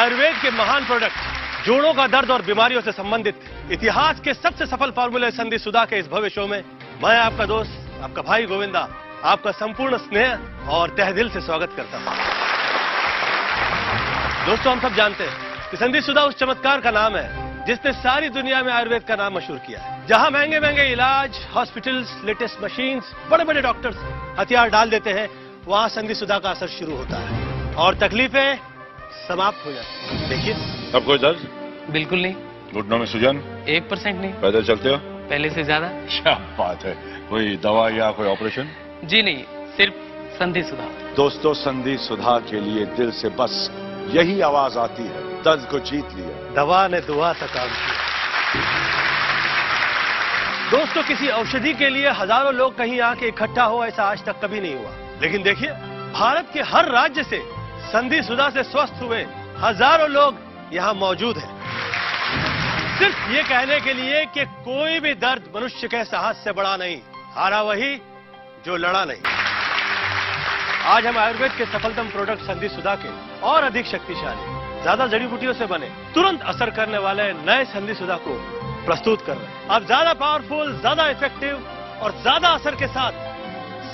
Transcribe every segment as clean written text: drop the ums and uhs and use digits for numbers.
आयुर्वेद के महान प्रोडक्ट जोड़ों का दर्द और बीमारियों से संबंधित इतिहास के सबसे सफल फार्मूले संधि सुधा के इस भव्य शो में मैं आपका दोस्त, आपका भाई गोविंदा, आपका संपूर्ण स्नेह और तहे दिल से स्वागत करता हूं। दोस्तों, हम सब जानते हैं कि संधि सुधा उस चमत्कार का नाम है जिसने सारी दुनिया में आयुर्वेद का नाम मशहूर किया है। जहां महंगे महंगे इलाज, हॉस्पिटल्स, लेटेस्ट मशीन्स, बड़े बड़े डॉक्टर्स हथियार डाल देते हैं, वहां संधि सुधा का असर शुरू होता है और तकलीफें समाप्त हो जाती हैं। देखिए, अब कोई दर्द? बिल्कुल नहीं। घुटनों में सूजन? 1% नहीं। पैदल चलते हो? पहले से ज्यादा। क्या बात है। कोई दवा या कोई ऑपरेशन? जी नहीं, सिर्फ संधि सुधा। दोस्तों, संधि सुधा के लिए दिल से बस यही आवाज आती है, दर्द को जीत लिया, दवा ने दुआ का काम किया। दोस्तों, किसी औषधि के लिए हजारों लोग कहीं आके इकट्ठा हो, ऐसा आज तक कभी नहीं हुआ। लेकिन देखिए, भारत के हर राज्य से संधि सुधा से स्वस्थ हुए हजारों लोग यहां मौजूद हैं, सिर्फ ये कहने के लिए कि कोई भी दर्द मनुष्य के साहस से बड़ा नहीं, हारा वही जो लड़ा नहीं। आज हम आयुर्वेद के सफलतम प्रोडक्ट संधि सुधा के और अधिक शक्तिशाली, ज्यादा जड़ी बूटियों से बने, तुरंत असर करने वाले नए संधि सुधा को प्रस्तुत कर रहे हैं। अब ज्यादा पावरफुल, ज्यादा इफेक्टिव और ज्यादा असर के साथ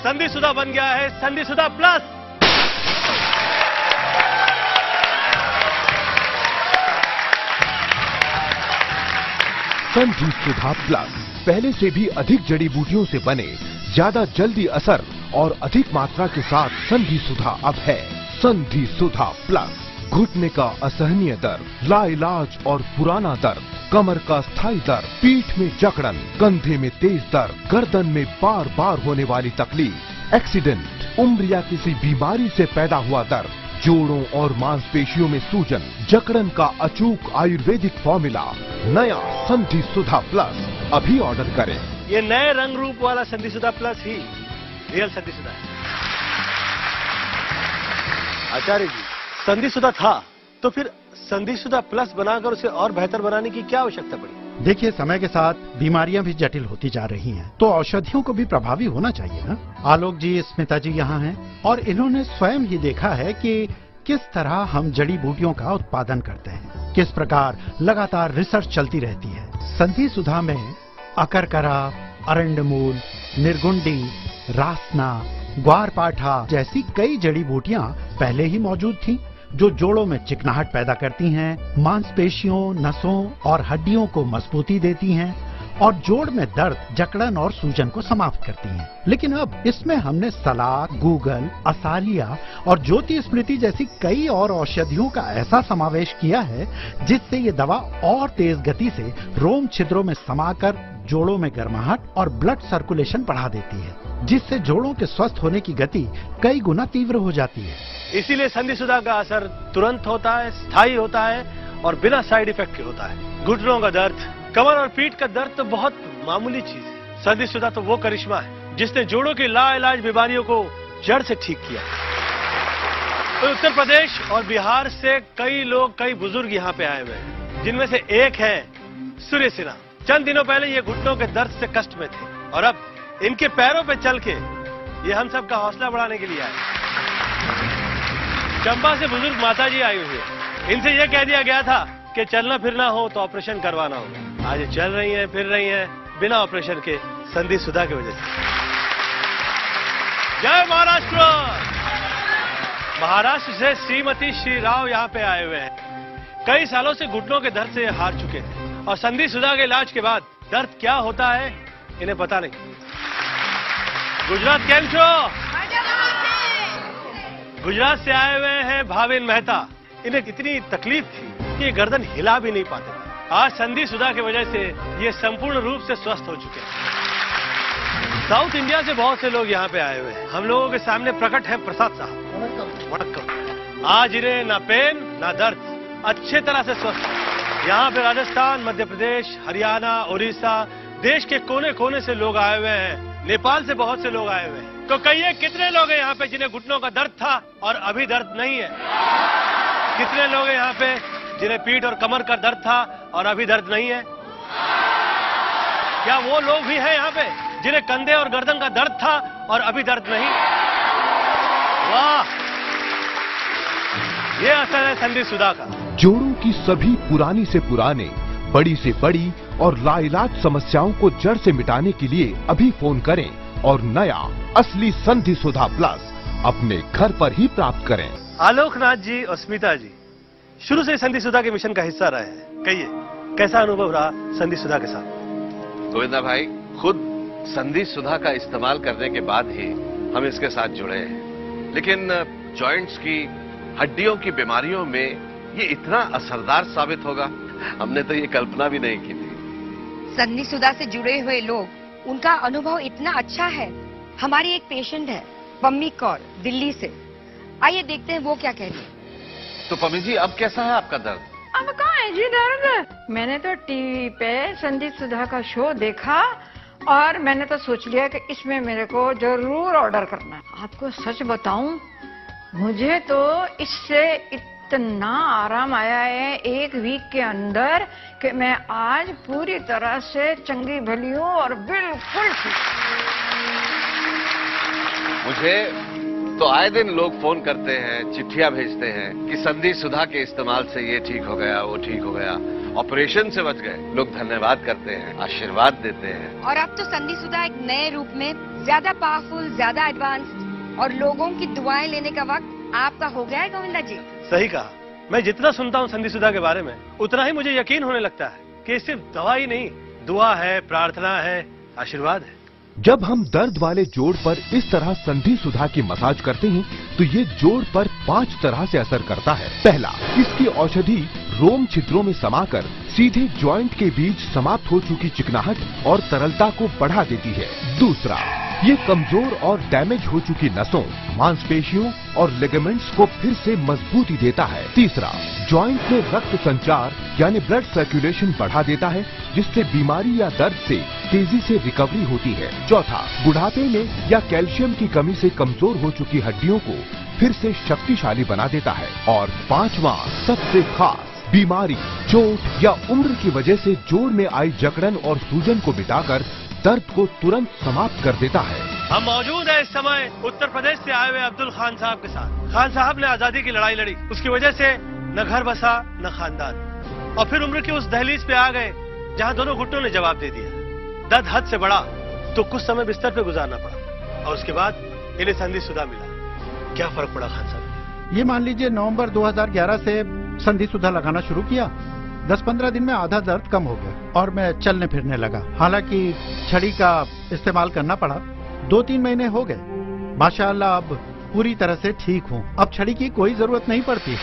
संधि सुधा बन गया है संधि सुधा प्लस। संधि सुधा प्लस पहले से भी अधिक जड़ी बूटियों से बने, ज्यादा जल्दी असर और अधिक मात्रा के साथ संधि सुधा अब है संधि सुधा प्लस। घुटने का असहनीय दर्द, लाइलाज और पुराना दर्द, कमर का स्थायी दर्द, पीठ में जकड़न, कंधे में तेज दर्द, गर्दन में बार बार होने वाली तकलीफ, एक्सीडेंट, उम्र या किसी बीमारी से पैदा हुआ दर्द, जोड़ों और मांसपेशियों में सूजन, जकड़न का अचूक आयुर्वेदिक फॉर्मूला, नया संधि सुधा प्लस। अभी ऑर्डर करें। ये नए रंग रूप वाला संधि सुधा प्लस ही रियल संधि सुधा है। आचार्य जी, संधि सुधा था तो फिर संधि सुधा प्लस बनाकर उसे और बेहतर बनाने की क्या आवश्यकता पड़ी? देखिए, समय के साथ बीमारियां भी जटिल होती जा रही हैं, तो औषधियों को भी प्रभावी होना चाहिए ना। आलोक जी, स्मिता जी यहाँ हैं और इन्होंने स्वयं ही देखा है कि किस तरह हम जड़ी बूटियों का उत्पादन करते हैं, किस प्रकार लगातार रिसर्च चलती रहती है। संधि सुधा में अकरकरा, अरंडमूल, निर्गुंडी, रासना, ग्वारपाठा जैसी कई जड़ी बूटियां पहले ही मौजूद थीं, जो जोड़ों में चिकनाहट पैदा करती हैं, मांसपेशियों, नसों और हड्डियों को मजबूती देती हैं और जोड़ में दर्द, जकड़न और सूजन को समाप्त करती हैं। लेकिन अब इसमें हमने सलाद, गूगल, असालिया और ज्योति स्मृति जैसी कई और औषधियों का ऐसा समावेश किया है जिससे ये दवा और तेज गति से रोम छिद्रों में समाकर जोड़ों में गर्माहट और ब्लड सर्कुलेशन बढ़ा देती है, जिससे जोड़ों के स्वस्थ होने की गति कई गुना तीव्र हो जाती है। इसीलिए संधि सुधा का असर तुरंत होता है, स्थायी होता है और बिना साइड इफेक्ट के होता है। घुटनों का दर्द, कमर और पीठ का दर्द तो बहुत मामूली चीज है। संधि सुधा तो वो करिश्मा है जिसने जोड़ों की लाइलाज बीमारियों को जड़ से ठीक किया। तो उत्तर प्रदेश और बिहार से कई लोग, कई बुजुर्ग यहाँ पे आए हुए हैं, जिनमें से एक है सूर्य सिन्हा। चंद दिनों पहले ये घुटनों के दर्द से कष्ट में थे और अब इनके पैरों पे चल के ये हम सबका हौसला बढ़ाने के लिए आए। चंबा से बुजुर्ग माता जी आई हुई है। इनसे यह कह दिया गया था कि चलना फिरना हो तो ऑपरेशन करवाना होगा। आज ये चल रही हैं, फिर रही हैं बिना ऑपरेशन के, संधि सुधा की वजह से। जय महाराष्ट्र। महाराष्ट्र से श्रीमती श्री राव यहाँ पे आए हुए हैं। कई सालों से घुटनों के दर्द से हार चुके थे और संधि सुधा के इलाज के बाद दर्द क्या होता है इन्हें पता नहीं। गुजरात केम छो? गुजरात से आए हुए हैं भाविन मेहता। इन्हें इतनी तकलीफ थी कि ये गर्दन हिला भी नहीं पाते थे। आज संधि सुधा की वजह से ये संपूर्ण रूप से स्वस्थ हो चुके हैं। साउथ इंडिया से बहुत से लोग यहाँ पे आए हुए हैं। हम लोगों के सामने प्रकट है प्रसाद साहब। वणक्कम। आज इन्हें ना पेन ना दर्द, अच्छे तरह से स्वस्थ है। यहाँ पे राजस्थान, मध्य प्रदेश, हरियाणा, उड़ीसा, देश के कोने कोने से लोग आए हुए हैं। नेपाल से बहुत से लोग आए हुए हैं। तो कहिए, कितने लोग हैं यहाँ पे जिन्हें घुटनों का दर्द था और अभी दर्द नहीं है? कितने लोग हैं यहाँ पे जिन्हें पीठ और कमर का दर्द था और अभी दर्द नहीं है? क्या वो लोग भी हैं यहाँ पे जिन्हें कंधे और गर्दन का दर्द था और अभी दर्द नहीं? वाह, ये असर है संधि सुधा का। जोड़ों की सभी पुरानी से पुराने, बड़ी से बड़ी और लाइलाज समस्याओं को जड़ से मिटाने के लिए अभी फोन करें और नया असली संधि सुधा प्लस अपने घर पर ही प्राप्त करें। आलोकनाथ जी और स्मिता जी शुरू से संधि सुधा के मिशन का हिस्सा रहे हैं। कहिए, कैसा अनुभव रहा संधि सुधा के साथ? गोविंदा भाई, खुद संधि सुधा का इस्तेमाल करने के बाद ही हम इसके साथ जुड़े हैं, लेकिन जॉइंट्स की, हड्डियों की बीमारियों में ये इतना असरदार साबित होगा, हमने तो ये कल्पना भी नहीं की थी। संधि सुधा से जुड़े हुए लोग, उनका अनुभव इतना अच्छा है। हमारी एक पेशेंट है पम्मी कौर, दिल्ली से। आइए देखते हैं वो क्या कह रही है। तो पम्मी जी, अब कैसा है आपका दर्द? अब कहाँ है जी दर्द? मैंने तो टीवी पे संधि सुधा का शो देखा और मैंने तो सोच लिया कि इसमें मेरे को जरूर ऑर्डर करना है। आपको सच बताऊं, मुझे तो इससे इतना आराम आया है 1 वीक के अंदर कि मैं आज पूरी तरह से चंगी भली हूँ और बिल्कुल ठीक। मुझे तो आए दिन लोग फोन करते हैं, चिट्ठियां भेजते हैं कि संधि सुधा के इस्तेमाल से ये ठीक हो गया, वो ठीक हो गया, ऑपरेशन से बच गए। लोग धन्यवाद करते हैं, आशीर्वाद देते हैं। और अब तो संधि सुधा एक नए रूप में ज्यादा पावरफुल, ज्यादा एडवांस्ड और लोगों की दुआएं लेने का वक्त आपका हो गया है गोविंदा जी। सही कहा। मैं जितना सुनता हूँ संधि सुधा के बारे में, उतना ही मुझे यकीन होने लगता है कि सिर्फ दवा ही नहीं, दुआ है, प्रार्थना है, आशीर्वाद है। जब हम दर्द वाले जोड़ पर इस तरह संधि सुधा की मसाज करते हैं तो ये जोड़ पर 5 तरह से असर करता है। पहला, इसकी औषधि रोम छिद्रों में समाकर सीधे जॉइंट के बीच समाप्त हो चुकी चिकनाहट और तरलता को बढ़ा देती है। दूसरा, ये कमजोर और डैमेज हो चुकी नसों, मांसपेशियों और लिगामेंट्स को फिर से मजबूती देता है। तीसरा, जॉइंट में रक्त संचार यानी ब्लड सर्कुलेशन बढ़ा देता है, जिससे बीमारी या दर्द से तेजी से रिकवरी होती है। चौथा, बुढ़ापे में या कैल्शियम की कमी से कमजोर हो चुकी हड्डियों को फिर से शक्तिशाली बना देता है। और पांचवा, सबसे खास, बीमारी, चोट या उम्र की वजह से जोड़ में आई जकड़न और सूजन को मिटाकर दर्द को तुरंत समाप्त कर देता है। हम मौजूद हैं इस समय उत्तर प्रदेश से आए हुए अब्दुल खान साहब के साथ। खान साहब ने आजादी की लड़ाई लड़ी, उसकी वजह से न घर बसा न खानदान, और फिर उम्र की उस दहलीज पे आ गए जहां दोनों घुटनों ने जवाब दे दिया। दर्द हद से बढ़ा तो कुछ समय बिस्तर पे गुजारना पड़ा और उसके बाद इन्हें संधि सुधा मिला। क्या फर्क पड़ा खान साहब? ये मान लीजिए नवंबर 2011 से संधि सुधा लगाना शुरू किया। 10-15 दिन में आधा दर्द कम हो गया और मैं चलने फिरने लगा। हालांकि छड़ी का इस्तेमाल करना पड़ा। 2-3 महीने हो गए। माशाअल्लाह अब पूरी तरह से ठीक हूँ। अब छड़ी की कोई जरूरत नहीं पड़ती।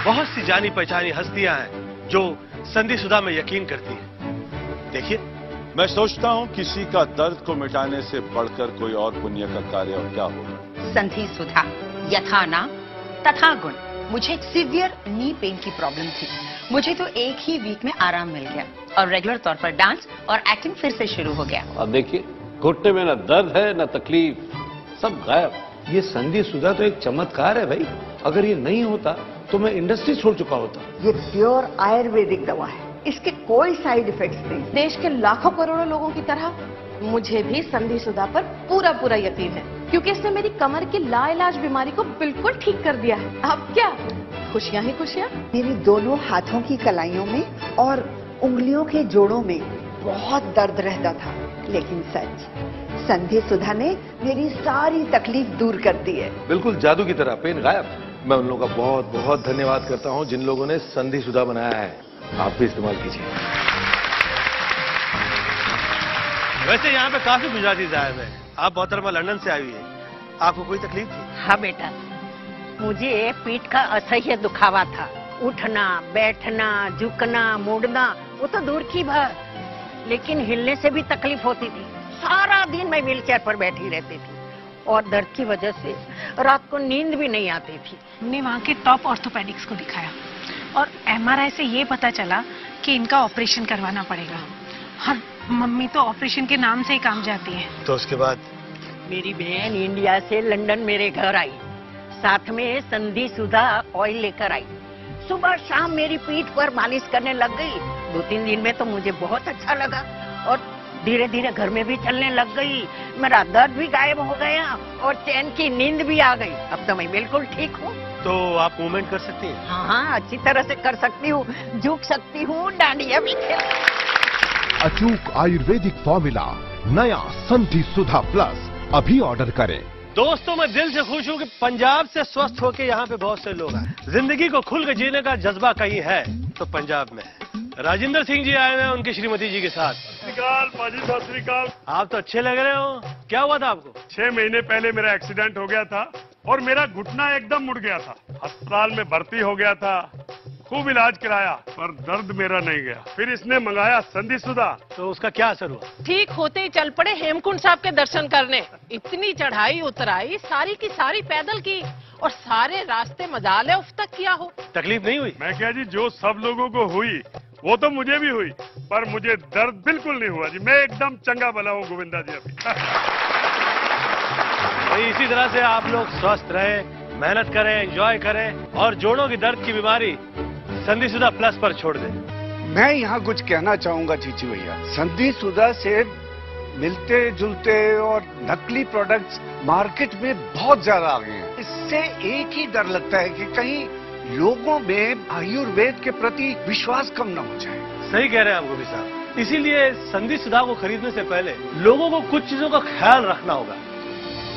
बहुत सी जानी पहचानी हस्तियां हैं जो संधि सुधा में यकीन करती हैं। देखिए, मैं सोचता हूँ किसी का दर्द को मिटाने से बढ़कर कोई और पुण्य का कार्य और क्या होगा। संधि सुधा, यथा नाम तथा गुण। मुझे सीवियर नी पेन की प्रॉब्लम थी। मुझे तो 1 ही वीक में आराम मिल गया और रेगुलर तौर पर डांस और एक्टिंग फिर से शुरू हो गया। अब देखिए, घुटने में न दर्द है न तकलीफ, सब गायब। ये संधि सुधा तो एक चमत्कार है भाई। अगर ये नहीं होता तो मैं इंडस्ट्री छोड़ चुका होता। ये प्योर आयुर्वेदिक दवा है, इसके कोई साइड इफेक्ट्स नहीं। देश के लाखों करोड़ों लोगों की तरह मुझे भी संधि सुधा पर पूरा यकीन है, क्योंकि इसने मेरी कमर की लाइलाज बीमारी को बिल्कुल ठीक कर दिया है। अब क्या खुशियां ही खुशियां। मेरी दोनों हाथों की कलाइयों में और उंगलियों के जोड़ों में बहुत दर्द रहता था, लेकिन सच, संधि सुधा ने मेरी सारी तकलीफ दूर कर दी है। बिल्कुल जादू की तरह, पेन गायब। मैं उन लोगों का बहुत बहुत धन्यवाद करता हूं जिन लोगों ने संधि सुधा बनाया है। आप भी इस्तेमाल कीजिए। वैसे यहाँ पे काफी गुजराती आए हुए हैं। आप मोहतरमा लंदन से आई हुई है, आपको कोई तकलीफ थी? हाँ बेटा, मुझे पीठ का असह्य दुखावा था। उठना, बैठना, झुकना, मुड़ना वो तो दूर की बात, लेकिन हिलने से भी तकलीफ होती थी। सारा दिन मैं व्हीलचेयर पर बैठी रहती थी और दर्द की वजह से रात को नींद भी नहीं आती थी। हमने वहाँ के टॉप ऑर्थोपेडिक्स को दिखाया और MRI से ये पता चला कि इनका ऑपरेशन करवाना पड़ेगा। और मम्मी तो ऑपरेशन के नाम से ही काम जाती है। तो उसके बाद मेरी बहन इंडिया से लंदन मेरे घर आई, साथ में संधि सुधा ऑयल लेकर आई। सुबह शाम मेरी पीठ पर मालिश करने लग गई। 2-3 दिन में तो मुझे बहुत अच्छा लगा और धीरे धीरे घर में भी चलने लग गई। मेरा दर्द भी गायब हो गया और चैन की नींद भी आ गई। अब तो मैं बिल्कुल ठीक हूँ। तो आप मूवमेंट कर सकती हैं? हाँ हाँ, अच्छी तरह से कर सकती हूँ, झुक सकती हूँ, डांडिया भी खेल। अचूक आयुर्वेदिक फॉर्मूला नया संधि सुधा प्लस अभी ऑर्डर करें। दोस्तों, मैं दिल से खुश हूँ कि पंजाब से स्वस्थ होकर यहाँ पे बहुत से लोग आए। जिंदगी को खुल के जीने का जज्बा कहीं है तो पंजाब में है। राजेंद्र सिंह जी आए हुए हैं उनकी श्रीमती जी के साथ। सत श्री अकाल। आप तो अच्छे लग रहे हो। क्या हुआ था आपको? 6 महीने पहले मेरा एक्सीडेंट हो गया था और मेरा घुटना एकदम मुड़ गया था। अस्पताल में भर्ती हो गया था, खूब इलाज कराया, पर दर्द मेरा नहीं गया। फिर इसने मंगाया संधि सुधा। तो उसका क्या असर हुआ? ठीक होते ही चल पड़े हेमकुंड साहब के दर्शन करने। इतनी चढ़ाई उतराई सारी की सारी पैदल की और सारे रास्ते मजाल उफ तक किया हो। तकलीफ नहीं हुई? मैं क्या जी, जो सब लोगों को हुई वो तो मुझे भी हुई, पर मुझे दर्द बिल्कुल नहीं हुआ जी। मैं एकदम चंगा भला हूँ गोविंदा जी अभी। इसी तरह से आप लोग स्वस्थ रहे, मेहनत करें, एंजॉय करें और जोड़ों की दर्द की बीमारी संधि सुधा प्लस पर छोड़ दें। मैं यहाँ कुछ कहना चाहूंगा चीची भैया, संधि सुधा से मिलते जुलते और नकली प्रोडक्ट्स मार्केट में बहुत ज्यादा आ गए हैं। इससे एक ही डर लगता है कि कहीं लोगों में आयुर्वेद के प्रति विश्वास कम न हो जाए। सही कह रहे हैं आप गोभी साहब। इसीलिए संधि सुधा को खरीदने से पहले लोगों को कुछ चीजों का ख्याल रखना होगा।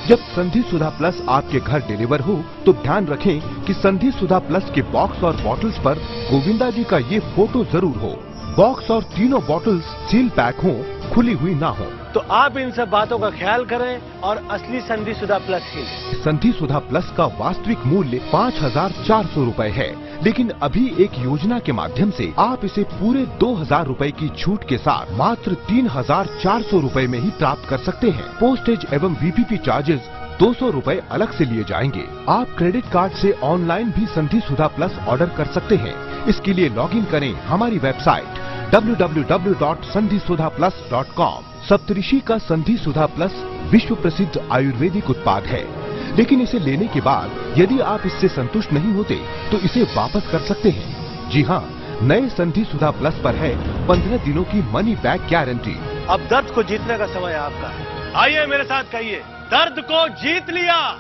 जब संधि सुधा प्लस आपके घर डिलीवर हो तो ध्यान रखें कि संधि सुधा प्लस के बॉक्स और बॉटल्स पर गोविंदा जी का ये फोटो जरूर हो। बॉक्स और तीनों बॉटल्स सील पैक हों, खुली हुई ना हो। तो आप इन सब बातों का ख्याल करें और असली संधि सुधा प्लस ही लें। संधि सुधा प्लस का वास्तविक मूल्य 5,400 रूपए है, लेकिन अभी एक योजना के माध्यम से आप इसे पूरे 2,000 रूपए की छूट के साथ मात्र 3,400 रूपए में ही प्राप्त कर सकते हैं। पोस्टेज एवं वीपीपी चार्जेस 200 रूपए अलग से लिए जाएंगे। आप क्रेडिट कार्ड से ऑनलाइन भी संधि सुधा प्लस ऑर्डर कर सकते हैं। इसके लिए लॉगिन करें हमारी वेबसाइट www.sandhisudhaplus.com। सप्तऋषि का संधि सुधा प्लस विश्व प्रसिद्ध आयुर्वेदिक उत्पाद है, लेकिन इसे लेने के बाद यदि आप इससे संतुष्ट नहीं होते तो इसे वापस कर सकते हैं। जी हाँ, नए संधि सुधा प्लस पर है 15 दिनों की मनी बैक गारंटी। अब दर्द को जीतने का समय आपका है। आइए मेरे साथ कहिए, दर्द को जीत लिया।